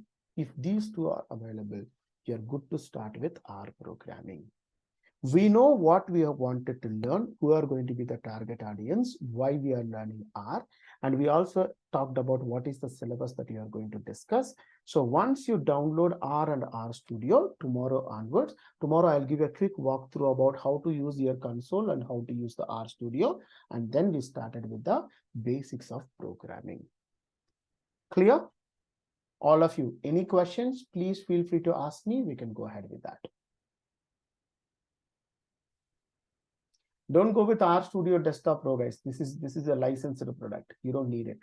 you're good to start with R programming. We know what we have wanted to learn, who are going to be the target audience, why we are learning R, and we also talked about what is the syllabus that you are going to discuss. So once you download R and RStudio, tomorrow onwards, tomorrow I'll give a quick walkthrough about how to use your console and how to use the RStudio, and then we started with the basics of programming. Clear? All of you, any questions, please feel free to ask me. We can go ahead with that. Don't go with RStudio Desktop Pro, guys. This is a licensed product. You don't need it.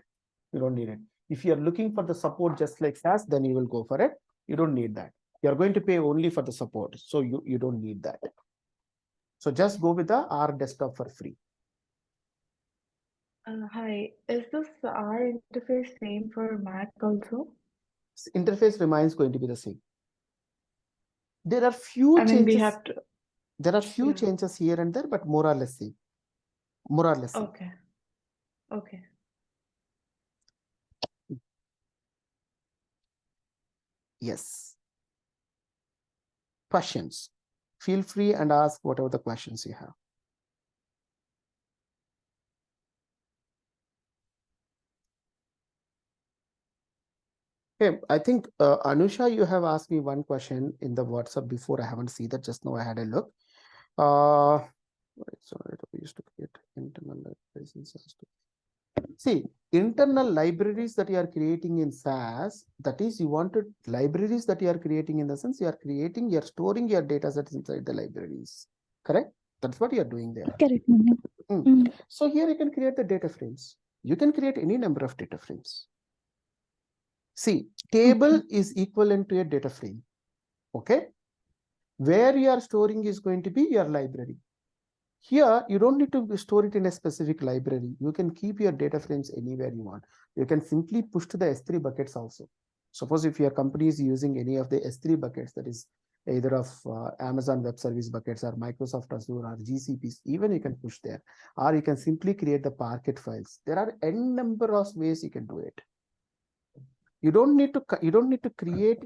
If you're looking for the support just like SAS, then you will go for it. You don't need that. You're going to pay only for the support. So you don't need that. So just go with the R desktop for free. Hi, is this R interface same for Mac also? Interface remains going to be the same. There are few I mean, changes. we have to. There are few changes here and there, but more or less same. Okay. Okay. Yes. Questions? Feel free and ask whatever the questions you have. Okay, I think Anusha, you have asked me one question in the WhatsApp before. I haven't seen that. Just now I had a look. We used to create internal libraries in SAS. See, internal libraries that you are creating in SAS, that is, you wanted libraries that you are creating in the sense you are storing your data sets inside the libraries. Correct? That's what you are doing there. Correct, Mani. So here you can create the data frames. You can create any number of data frames. See, table is equivalent to a data frame. Okay. Where you are storing is going to be your library. Here, you don't need to store it in a specific library. You can keep your data frames anywhere you want. You can simply push to the S3 buckets also. Suppose if your company is using any of the S3 buckets, that is either of Amazon Web Service buckets or Microsoft Azure or GCPs, even you can push there. Or you can simply create the Parquet files. There are n number of ways you can do it. You don't need to create.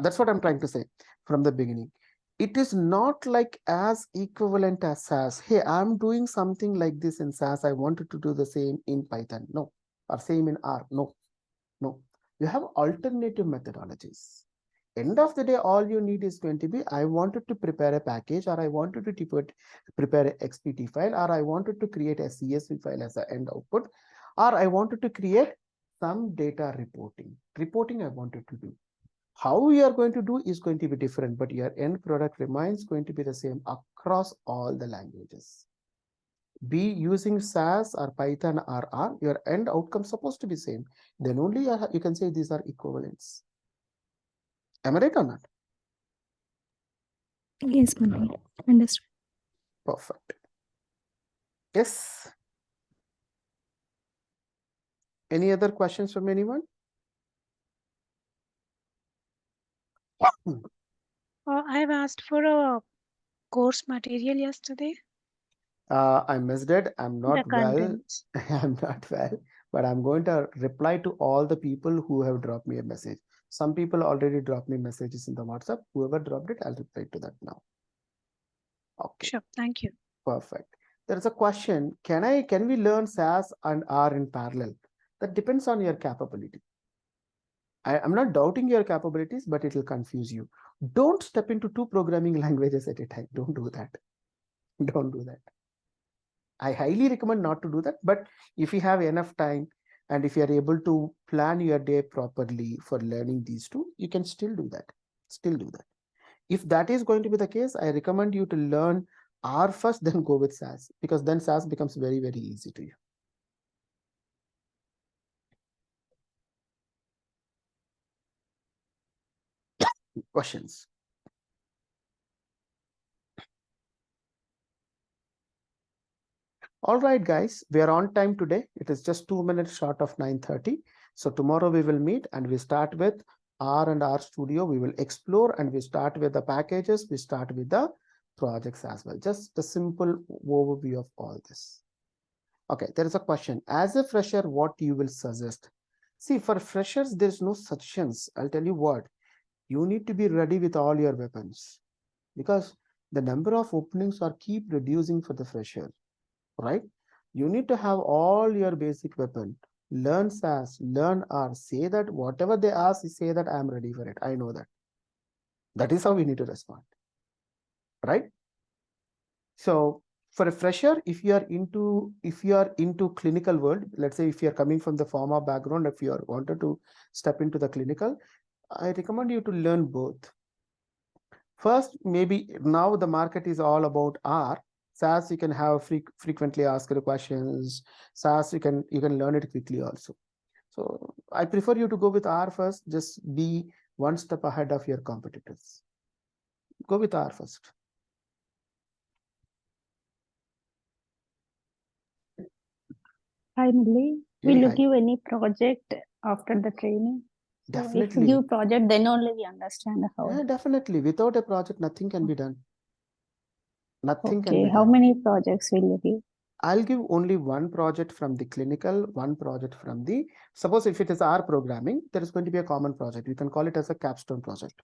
That's what I'm trying to say from the beginning. It is not like as equivalent as SAS. Hey, I'm doing something like this in SAS. I wanted to do the same in Python. No. Or same in R. No. No. You have alternative methodologies. End of the day, all you need is going to be, I wanted to prepare a package, or I wanted to prepare an XPT file, or I wanted to create a CSV file as an end output, or I wanted to create some data reporting. Reporting I wanted to do. How you are going to do is going to be different, but your end product remains going to be the same across all the languages. Be using SAS or Python or R, your end outcome supposed to be same. Then only you can say these are equivalents. Am I right or not? Yes, Mani. Understood. Perfect. Yes. Any other questions from anyone? I've asked for a course material yesterday. I missed it. I'm not The well. contents. I'm not well, but I'm going to reply to all the people who have dropped me a message. Some people already dropped me messages in the WhatsApp. Whoever dropped it, I'll reply to that now. Okay. Sure. Thank you. Perfect. There is a question. Can we learn SAS and R in parallel? That depends on your capability. I'm not doubting your capabilities, but it will confuse you. Don't step into 2 programming languages at a time. Don't do that. Don't do that. I highly recommend not to do that. But if you have enough time and if you are able to plan your day properly for learning these two, you can still do that. Still do that. If that is going to be the case, I recommend you to learn R first, then go with SAS, because then SAS becomes very, very easy to you. Questions? All right, guys, we are on time today. It is just 2 minutes short of 9:30. So tomorrow we will meet and we start with R and R Studio. We will explore and we start with the packages. We start with the projects as well. Just a simple overview of all this. Okay, there is a question. As a fresher, what you will suggest? See, for freshers, there's no suggestions. I'll tell you what. You need to be ready with all your weapons, because the number of openings are keep reducing for the fresher, right? You need to have all your basic weapon. Learn SAS, learn R, say that whatever they ask, say that I'm ready for it. I know that. That is how we need to respond, right? So for a fresher, if you are into clinical world, let's say if you are coming from the pharma background, if you are wanted to step into the clinical, I recommend you to learn both. First, maybe now the market is all about R. SAS, you can have frequently asked questions. SAS, you can learn it quickly also. So I prefer you to go with R first. Just be one step ahead of your competitors. Go with R first. Finally, will you give any project after the training? Definitely. If you give project, then only we understand how. Yeah, definitely. Without a project, nothing can be done. Nothing can be done. How many projects will you give? I'll give only one project from the clinical, one project from the, suppose if it is R programming, there is going to be a common project. You can call it as a capstone project.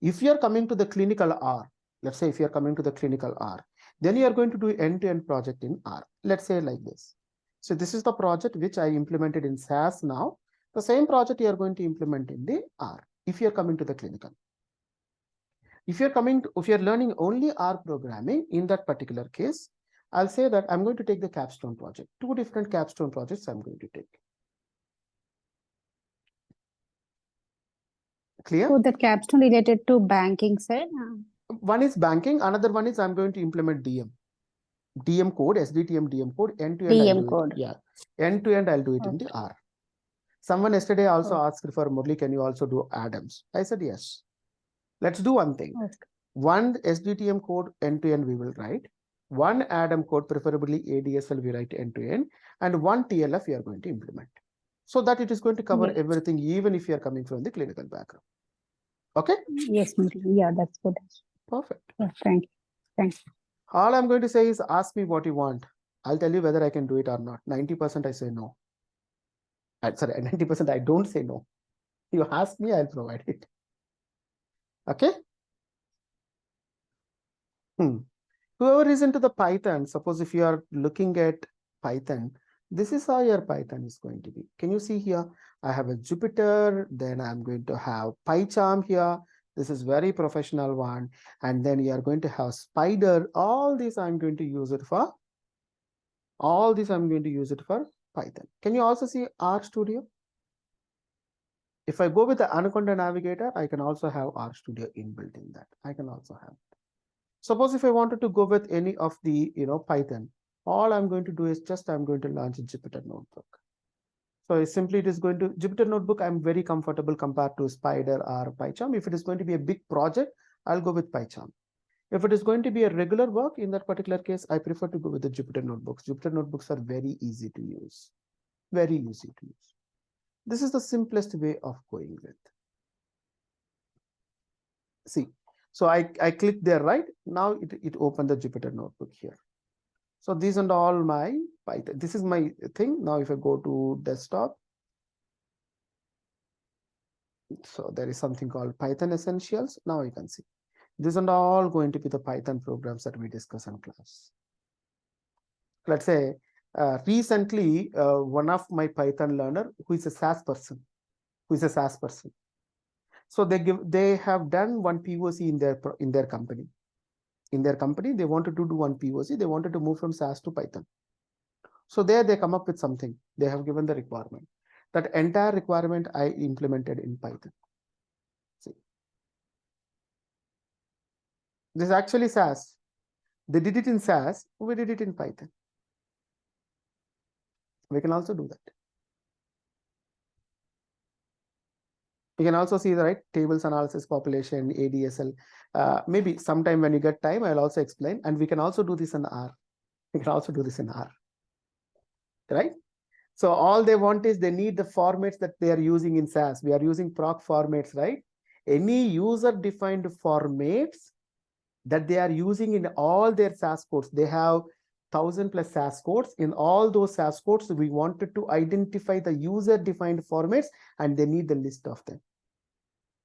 If you are coming to the clinical R, let's say if you are coming to the clinical R, then you are going to do end-to-end project in R. Let's say like this. So this is the project which I implemented in SAS now. The same project you are going to implement in the R if you are coming to the clinical. If you're learning only R programming in that particular case, I'll say that I'm going to take the capstone project. 2 different capstone projects I'm going to take. Clear? So that capstone related to banking side. One is banking, another one is I'm going to implement DM code, SDTM DM code, end-to-end. DM code. Yeah, end-to-end I'll do it in the R. Someone yesterday also asked for Murli, can you also do Adams? I said yes. Let's do one thing. Okay. One SDTM code end-to-end we will write. One Adam code, preferably ADSL, we write end-to-end, and one TLF we are going to implement. So that it is going to cover Yes. everything, even if you are coming from the clinical background. Okay? Yes, Murli. Yeah, that's good. Perfect. Yeah, thank you. Thanks. All I'm going to say is ask me what you want. I'll tell you whether I can do it or not. 90% I say no. Sorry, 90% I don't say no. You ask me, I'll provide it. Okay? Whoever is into the Python, suppose if you are looking at Python, this is how your Python is going to be. Can you see here? I have a Jupyter, then I'm going to have PyCharm here. This is very professional one. And then you are going to have Spider. All these I'm going to use it for. All these I'm going to use it for Python. Can you also see RStudio? If I go with the Anaconda Navigator, I can also have RStudio inbuilt in that. I can also have it. Suppose if I wanted to go with any of the, Python, all I'm going to do is just I'm going to launch a Jupyter notebook. So it is going to Jupyter notebook. I'm very comfortable compared to Spider or PyCharm. If it is going to be a big project, I'll go with PyCharm. If it is going to be a regular work, in that particular case, I prefer to go with the Jupyter notebooks. Jupyter notebooks are very easy to use. Very easy to use. This is the simplest way of going with. See. So I click there, right? Now it opened the Jupyter notebook here. So these are all my Python. This is my thing. Now if I go to desktop, so there is something called Python Essentials. Now you can see. These are all going to be the Python programs that we discuss in class. Let's say recently, one of my Python learner who is a SAS person, So they have done one POC in their company. In their company, they wanted to do one POC. They wanted to move from SAS to Python. So there they come up with something. They have given the requirement. That entire requirement I implemented in Python. See. This is actually SAS. They did it in SAS. We did it in Python. We can also do that. You can also see the right tables analysis, population, ADSL. Maybe sometime when you get time, I'll also explain. And we can also do this in R. We can also do this in R. Right? So all they want is they need the formats that they are using in SAS. We are using proc formats, right? Any user-defined formats that they are using in all their SAS codes. They have 1,000+ SAS codes. In all those SAS codes, we wanted to identify the user-defined formats, and they need the list of them.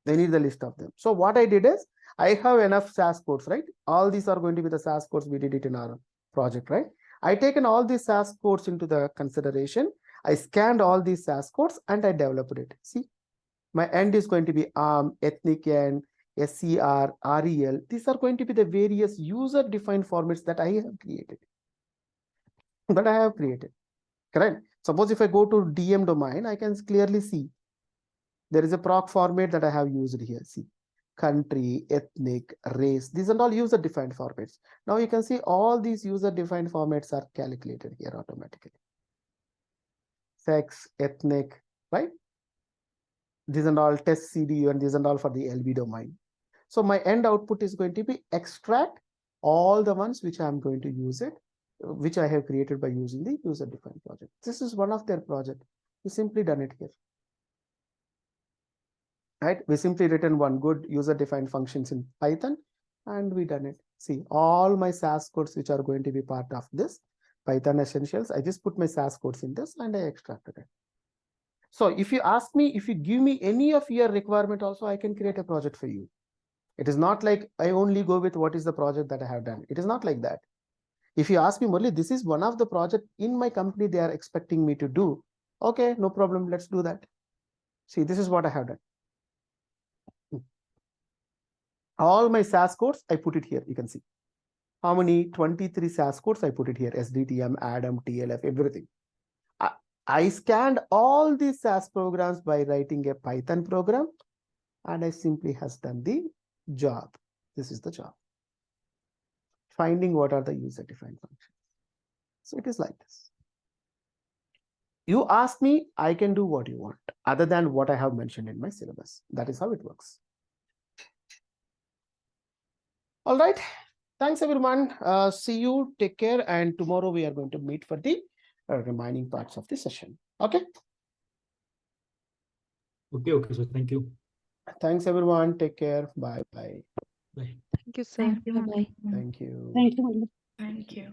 They need the list of them. So what I did is, I have enough SAS codes, right? All these are going to be the SAS codes. We did it in our project, right? I taken all these SAS codes into the consideration. I scanned all these SAS codes and I developed it. See, my end is going to be ARM, ethnic end, SCR, REL. These are going to be the various user-defined formats that I have created. Correct? Suppose if I go to DM domain, I can clearly see there is a proc format that I have used here. See, country, ethnic, race. These are all user-defined formats. Now you can see all these user-defined formats are calculated here automatically. Sex, ethnic, right? These are all test CDU and these are all for the LB domain. So my end output is going to be extract all the ones which I'm going to use it, which I have created by using the user-defined project. This is one of their project. We simply done it here. Right? We simply written one good user-defined functions in Python and we done it. See, all my SAS codes which are going to be part of this Python Essentials, I just put my SAS codes in this and I extracted it. So if you ask me, if you give me any of your requirement also, I can create a project for you. It is not like I only go with what is the project that I have done. It is not like that. If you ask me, Murli, this is one of the project in my company they are expecting me to do. Okay, no problem. Let's do that. See, this is what I have done. All my SAS codes, I put it here. You can see how many 23 SAS codes I put it here. SDTM, ADAM, TLF, everything. I scanned all these SAS programs by writing a Python program, and I simply has done the job. This is the job. Finding what are the user-defined functions. So it is like this. You ask me, I can do what you want, other than what I have mentioned in my syllabus. That is how it works. All right. Thanks, everyone. See you. Take care. And tomorrow we are going to meet for the remaining parts of the session. Okay. Okay, sir. Thank you. Thanks, everyone. Take care. Bye. Bye. Bye. Thank you, sir. Thank you. Bye-bye. Thank you. Thank you. Thank you.